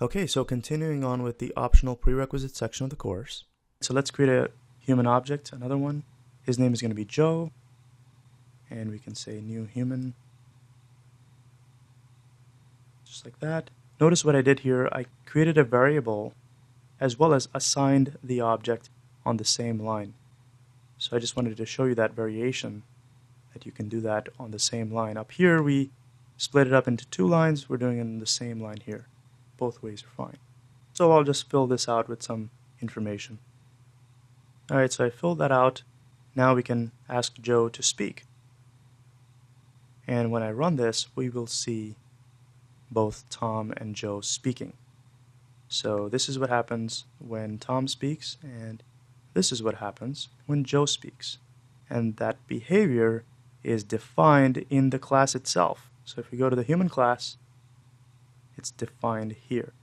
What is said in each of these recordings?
Okay, so continuing on with the optional prerequisite section of the course. So let's create a human object, another one. His name is going to be Joe, and we can say new human, just like that. Notice what I did here. I created a variable as well as assigned the object on the same line. So I just wanted to show you that variation, that you can do that on the same line. Up here we split it up into two lines. We're doing it in the same line here. Both ways are fine. So I'll just fill this out with some information. Alright, so I filled that out. Now we can ask Joe to speak. And when I run this, we will see both Tom and Joe speaking. So this is what happens when Tom speaks, and this is what happens when Joe speaks. And that behavior is defined in the class itself. So if we go to the human class, it's defined here.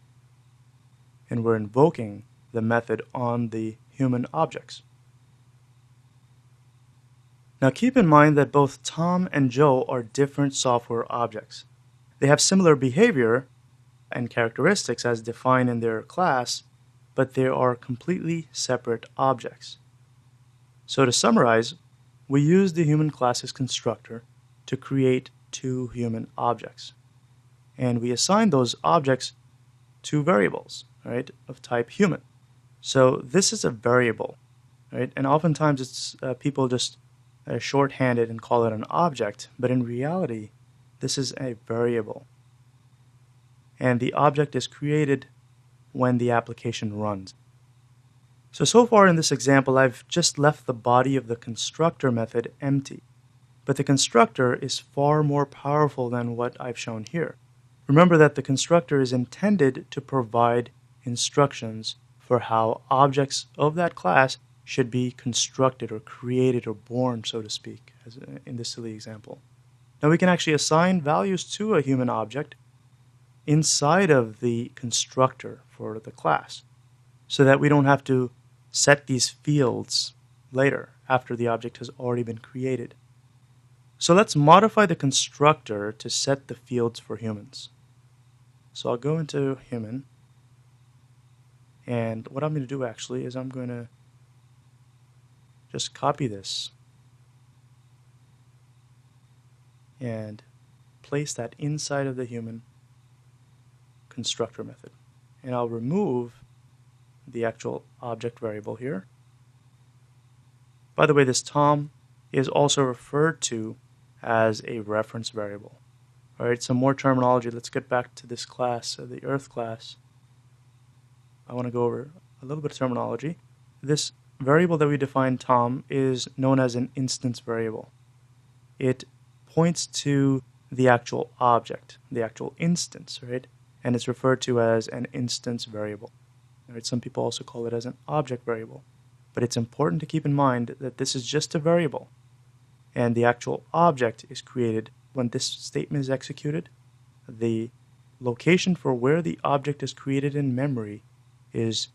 And we're invoking the method on the human objects. Now keep in mind that both Tom and Joe are different software objects. They have similar behavior and characteristics as defined in their class, but they are completely separate objects. So to summarize, we use the human class's constructor to create two human objects. And we assign those objects to variables, right, of type human. So this is a variable, right? And oftentimes it's people just shorthand it and call it an object, but in reality, this is a variable. And the object is created when the application runs. So far in this example, I've just left the body of the constructor method empty. But the constructor is far more powerful than what I've shown here. Remember that the constructor is intended to provide instructions for how objects of that class should be constructed or created or born, so to speak, as in this silly example. Now we can actually assign values to a human object inside of the constructor for the class, so that we don't have to set these fields later after the object has already been created. So let's modify the constructor to set the fields for humans. So I'll go into human, and what I'm going to do actually is I'm going to just copy this and place that inside of the human constructor method. And I'll remove the actual object variable here. By the way, this Tom is also referred to as a reference variable. Alright, some more terminology. Let's get back to this class, the Earth class. I want to go over a little bit of terminology. This variable that we define, Tom, is known as an instance variable. It points to the actual object, the actual instance, right? And it's referred to as an instance variable. Right? Some people also call it as an object variable. But it's important to keep in mind that this is just a variable, and the actual object is created when this statement is executed. The location for where the object is created in memory is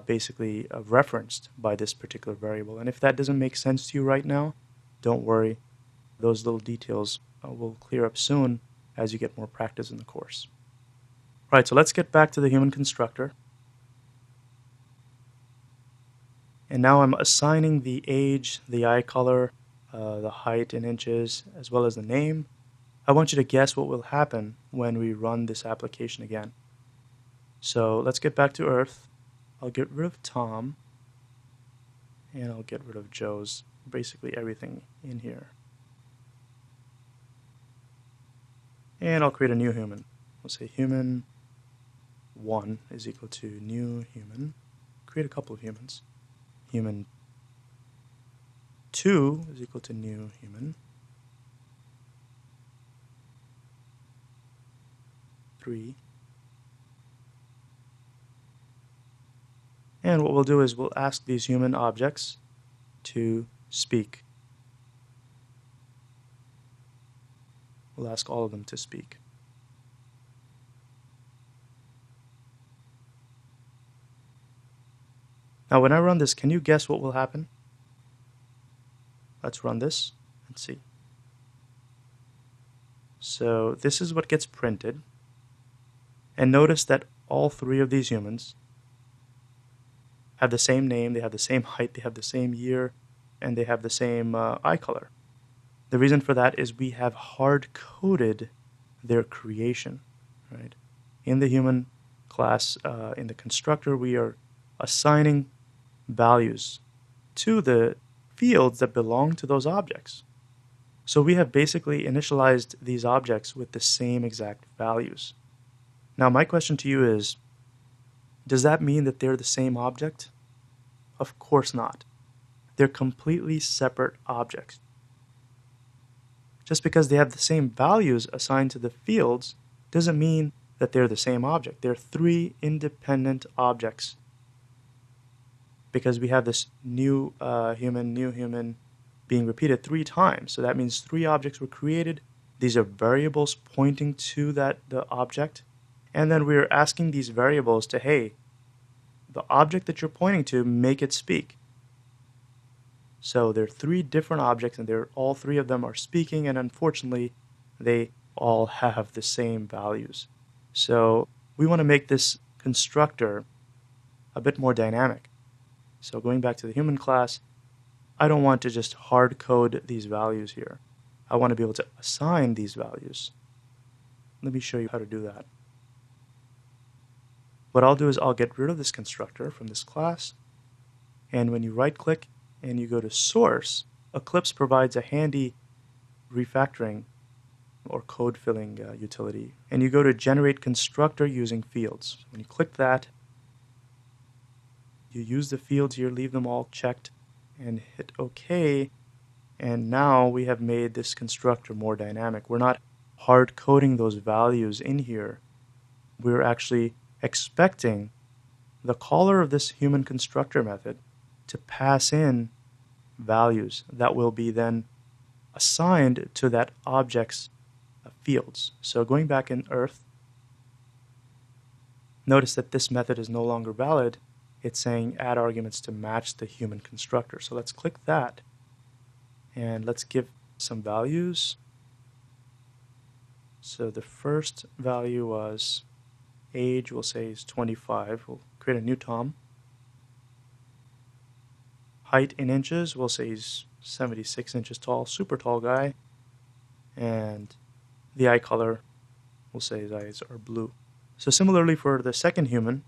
basically referenced by this particular variable. And if that doesn't make sense to you right now, don't worry. Those little details will clear up soon as you get more practice in the course. Right, so let's get back to the human constructor. And now I'm assigning the age, the eye color, the height in inches, as well as the name. I want you to guess what will happen when we run this application again. So let's get back to Earth. I'll get rid of Tom, and I'll get rid of Joe's, basically everything in here. And I'll create a new human. We'll say human 1 is equal to new human. Create a couple of humans. Human 2 is equal to new human. 3. And what we'll do is we'll ask these human objects to speak. We'll ask all of them to speak. Now when I run this, can you guess what will happen? Let's run this and see. So this is what gets printed. And notice that all three of these humans have the same name, they have the same height, they have the same year, and they have the same eye color. The reason for that is we have hard-coded their creation, right? In the human class, in the constructor, we are assigning values to the fields that belong to those objects. So we have basically initialized these objects with the same exact values. Now, my question to you is, does that mean that they're the same object? Of course not. They're completely separate objects. Just because they have the same values assigned to the fields doesn't mean that they're the same object. They're three independent objects. Because we have this new human being repeated 3 times. So that means 3 objects were created. These are variables pointing to the object. And then we're asking these variables to, hey, the object that you're pointing to, make it speak. So there are 3 different objects, and all 3 of them are speaking, and unfortunately, they all have the same values. So we want to make this constructor a bit more dynamic. So going back to the human class, I don't want to just hard code these values here. I want to be able to assign these values. Let me show you how to do that. What I'll do is I'll get rid of this constructor from this class, and when you right-click and you go to Source, Eclipse provides a handy refactoring or code filling utility. And you go to Generate Constructor using Fields. When you click that, you use the fields here, leave them all checked, and hit OK. And now we have made this constructor more dynamic. We're not hard coding those values in here. We're actually expecting the caller of this human constructor method to pass in values that will be then assigned to that object's fields. So going back in Earth, notice that this method is no longer valid. It's saying add arguments to match the human constructor. So let's click that, and let's give some values. So the first value was age, we'll say is 25. We'll create a new Tom. Height in inches, we'll say he's 76 inches tall, super tall guy. And the eye color, we'll say his eyes are blue. So similarly for the second human,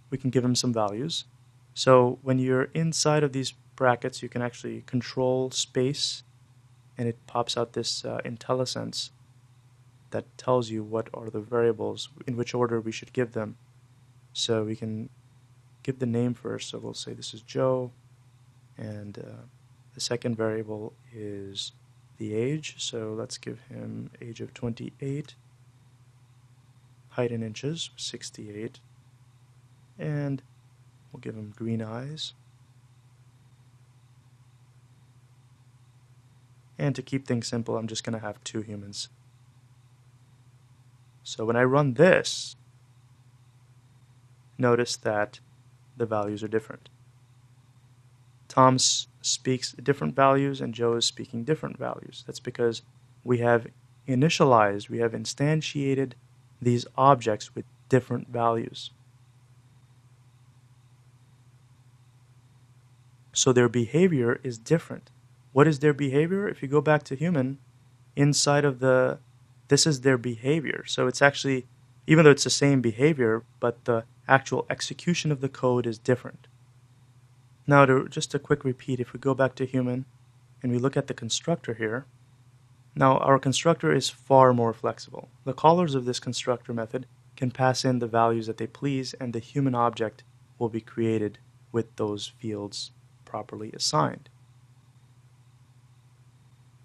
we can give him some values. So when you're inside of these brackets, you can actually control space, and it pops out this IntelliSense that tells you what are the variables, in which order we should give them. So we can give the name first. So we'll say this is Joe, and the second variable is the age. So let's give him age of 28, height in inches, 68, and we'll give him green eyes. And to keep things simple, I'm just going to have 2 humans. So when I run this, notice that the values are different. Tom speaks different values and Joe is speaking different values. That's because we have initialized, we have instantiated these objects with different values. So their behavior is different. What is their behavior? If you go back to human, inside of this is their behavior. So it's actually, even though it's the same behavior, but the actual execution of the code is different. Now, just a quick repeat, if we go back to human and we look at the constructor here, now our constructor is far more flexible. The callers of this constructor method can pass in the values that they please, and the human object will be created with those fields properly assigned.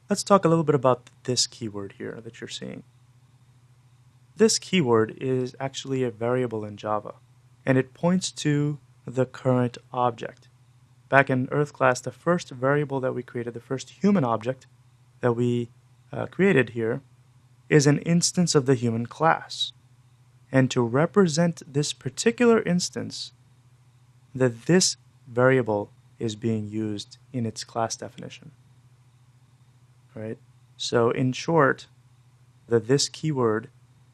Let's talk a little bit about this keyword here that you're seeing. This keyword is actually a variable in Java, and it points to the current object. Back in Earth class, the first variable that we created, the first human object that we created here, is an instance of the human class. And to represent this particular instance, this variable is being used in its class definition. Right? So in short, this keyword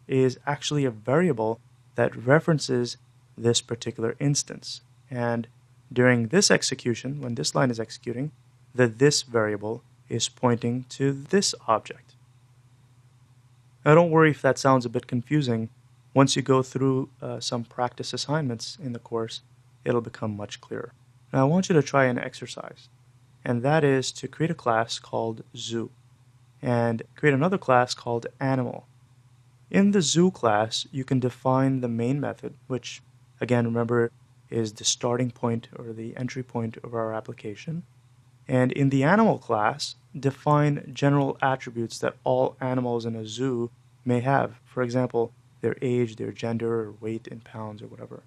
is actually a variable that references this particular instance. And during this execution, when this line is executing, the this variable is pointing to this object. Now don't worry if that sounds a bit confusing. Once you go through some practice assignments in the course, it'll become much clearer. Now I want you to try an exercise, and that is to create a class called zoo and create another class called animal. In the zoo class, you can define the main method, which, again, remember, is the starting point or the entry point of our application. And in the animal class, define general attributes that all animals in a zoo may have. For example, their age, their gender, or weight in pounds, or whatever.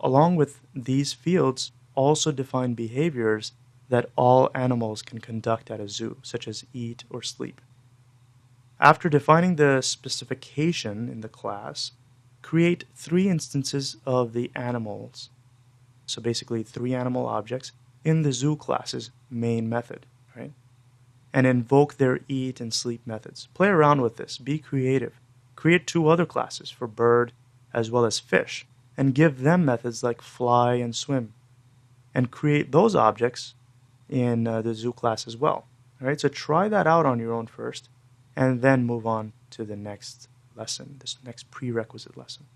Along with these fields, also define behaviors that all animals can conduct at a zoo, such as eat or sleep. After defining the specification in the class, create 3 instances of the animals. So basically 3 animal objects in the zoo class's main method, right? And invoke their eat and sleep methods. Play around with this. Be creative. Create 2 other classes for bird as well as fish, and give them methods like fly and swim. And create those objects in the zoo class as well. All right, so try that out on your own first, and then move on to the next lesson, this next prerequisite lesson.